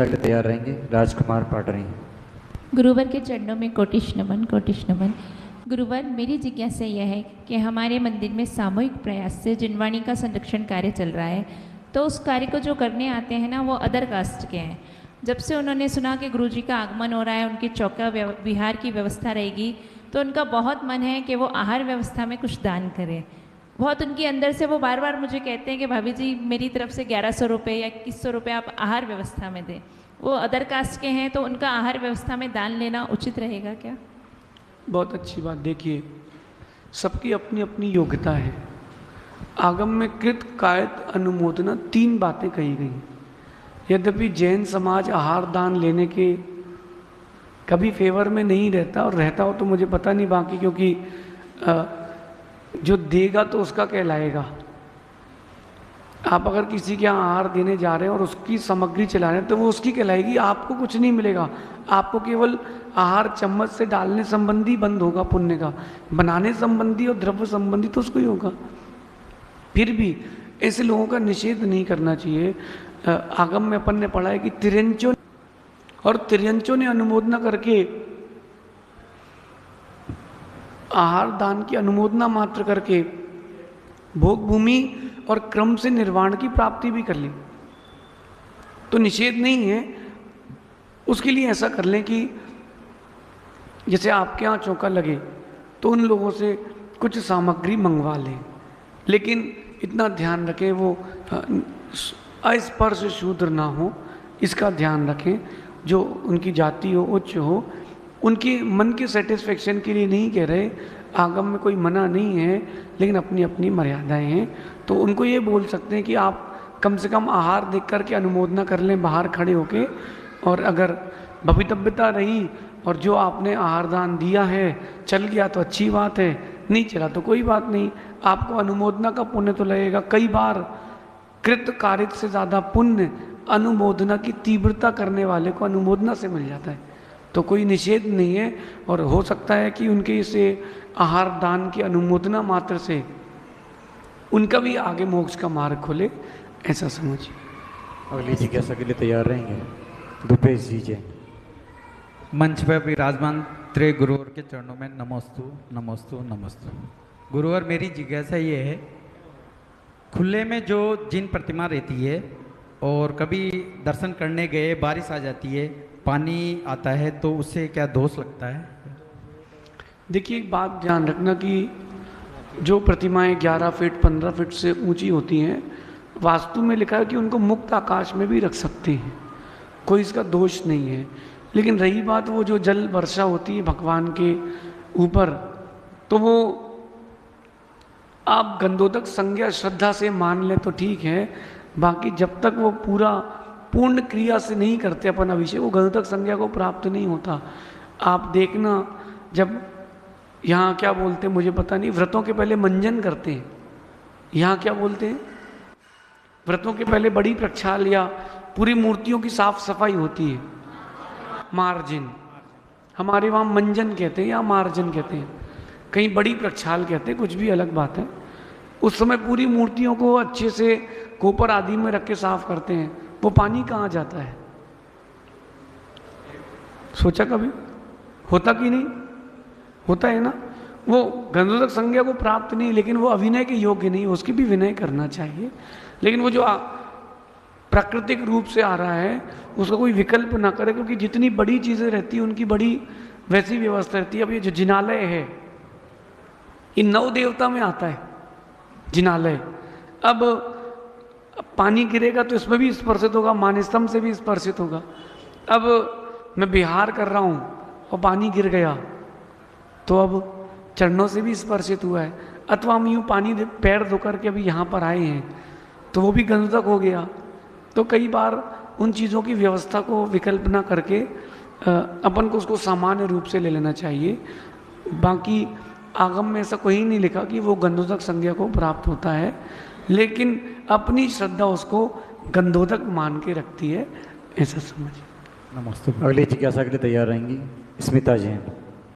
के तैयार रहेंगे राजकुमार पाटरी। गुरुवर के चरणों में कोटिश नमन कोटिश नमन। गुरुवर, मेरी जिज्ञासा यह है कि हमारे मंदिर में सामूहिक प्रयास से जिनवाणी का संरक्षण कार्य चल रहा है, तो उस कार्य को जो करने आते हैं ना, वो अदर कास्ट के हैं। जब से उन्होंने सुना कि गुरुजी का आगमन हो रहा है, उनकी चौका विहार की व्यवस्था रहेगी, तो उनका बहुत मन है कि वो आहार व्यवस्था में कुछ दान करें। बहुत उनके अंदर से वो बार बार मुझे कहते हैं कि भाभी जी, मेरी तरफ से 1100 रुपये या 2100 रुपये आप आहार व्यवस्था में दें। वो अदर कास्ट के हैं, तो उनका आहार व्यवस्था में दान लेना उचित रहेगा क्या? बहुत अच्छी बात। देखिए, सबकी अपनी अपनी योग्यता है। आगम में कृत कायत अनुमोदना 3 बातें कही गई। यद्यपि जैन समाज आहार दान लेने के कभी फेवर में नहीं रहता, और रहता हो तो मुझे पता नहीं बाकी, क्योंकि जो देगा तो उसका कहलाएगा। आप अगर किसी के यहाँ आहार देने जा रहे हैं और उसकी सामग्री चला रहे हैं तो वो उसकी कहलाएगी, आपको कुछ नहीं मिलेगा। आपको केवल आहार चम्मच से डालने संबंधी बंद होगा पुण्य का, बनाने संबंधी और द्रव्य संबंधी तो उसको ही होगा। फिर भी ऐसे लोगों का निषेध नहीं करना चाहिए। आगम में अपन ने पढ़ा है कि तिर्यंचों ने अनुमोदना करके, आहार दान की अनुमोदना मात्र करके भोग भूमि और क्रम से निर्वाण की प्राप्ति भी कर ली। तो निषेध नहीं है। उसके लिए ऐसा कर लें कि जैसे आपके यहाँ चौका लगे तो उन लोगों से कुछ सामग्री मंगवा लें, लेकिन इतना ध्यान रखें वो अस्पर्श शूद्र ना हो, इसका ध्यान रखें। जो उनकी जाति हो, उच्च हो, उनके मन के सेटिस्फेक्शन के लिए नहीं कह रहे। आगम में कोई मना नहीं है, लेकिन अपनी अपनी मर्यादाएं हैं। तो उनको ये बोल सकते हैं कि आप कम से कम आहार देख कर के अनुमोदना कर लें बाहर खड़े होके। और अगर भवितव्यता रही और जो आपने आहार दान दिया है चल गया तो अच्छी बात है, नहीं चला तो कोई बात नहीं। आपको अनुमोदना का पुण्य तो लगेगा। कई बार कृत कारित से ज़्यादा पुण्य अनुमोदना की तीव्रता करने वाले को अनुमोदना से मिल जाता है। तो कोई निषेध नहीं है, और हो सकता है कि उनके इसे आहार दान की अनुमोदना मात्र से उनका भी आगे मोक्ष का मार्ग खोले, ऐसा समझिए। अगली जिज्ञासा के लिए तैयार रहेंगे दुपेश जी जैन। मंच पर विराजमान त्रे गुरुवर के चरणों में नमोस्तु नमोस्तु नमोस्तु। गुरुवर, मेरी जिज्ञासा ये है, खुले में जो जिन प्रतिमा रहती है और कभी दर्शन करने गए बारिश आ जाती है, पानी आता है, तो उससे क्या दोष लगता है? देखिए, एक बात ध्यान रखना कि जो प्रतिमाएं 11 फीट 15 फीट से ऊंची होती हैं, वास्तु में लिखा है कि उनको मुक्त आकाश में भी रख सकते हैं, कोई इसका दोष नहीं है। लेकिन रही बात वो जो जल वर्षा होती है भगवान के ऊपर, तो वो आप गंधोदक संज्ञा श्रद्धा से मान लें तो ठीक है। बाकी जब तक वो पूर्ण क्रिया से नहीं करते अपन अभिषेक, वो गंधोदक संज्ञा को प्राप्त नहीं होता। आप देखना, जब यहाँ क्या बोलते हैं मुझे पता नहीं, व्रतों के पहले मंजन करते हैं। यहाँ क्या बोलते हैं? व्रतों के पहले बड़ी प्रक्षाल या पूरी मूर्तियों की साफ सफाई होती है, मार्जिन। हमारे वहाँ मंजन कहते हैं या मार्जन कहते हैं, कहीं बड़ी प्रक्षाल कहते हैं, कुछ भी अलग बात है। उस समय पूरी मूर्तियों को अच्छे से कोपर आदि में रख के साफ करते हैं। वो पानी कहाँ जाता है? सोचा कभी? होता कि नहीं होता है ना? वो गंधोदक संज्ञा को प्राप्त नहीं, लेकिन वो अभिनय के योग्य नहीं, उसकी भी विनय करना चाहिए। लेकिन वो जो प्राकृतिक रूप से आ रहा है उसका कोई विकल्प ना करे, क्योंकि जितनी बड़ी चीज़ें रहती हैं उनकी बड़ी वैसी व्यवस्था रहती है। अब ये जो जिनालय है, ये 9 देवता में आता है जिनालय। अब पानी गिरेगा तो इसमें भी स्पर्शित होगा, मानस्तंभ से भी स्पर्शित होगा। अब मैं विहार कर रहा हूँ और पानी गिर गया तो अब चरणों से भी स्पर्शित हुआ है। अथवा हम यूँ पानी पैर धो करके अभी यहाँ पर आए हैं तो वो भी गंधक हो गया। तो कई बार उन चीज़ों की व्यवस्था को विकल्प ना करके अपन को उसको सामान्य रूप से ले लेना चाहिए। बाकी आगम में ऐसा कोई नहीं लिखा कि वो गंधोदक संज्ञा को प्राप्त होता है, लेकिन अपनी श्रद्धा उसको गंधोदक मान के रखती है, ऐसा समझिए। नमस्ते। अगली जिज्ञासा के लिए तैयार रहेंगी स्मिता जैन।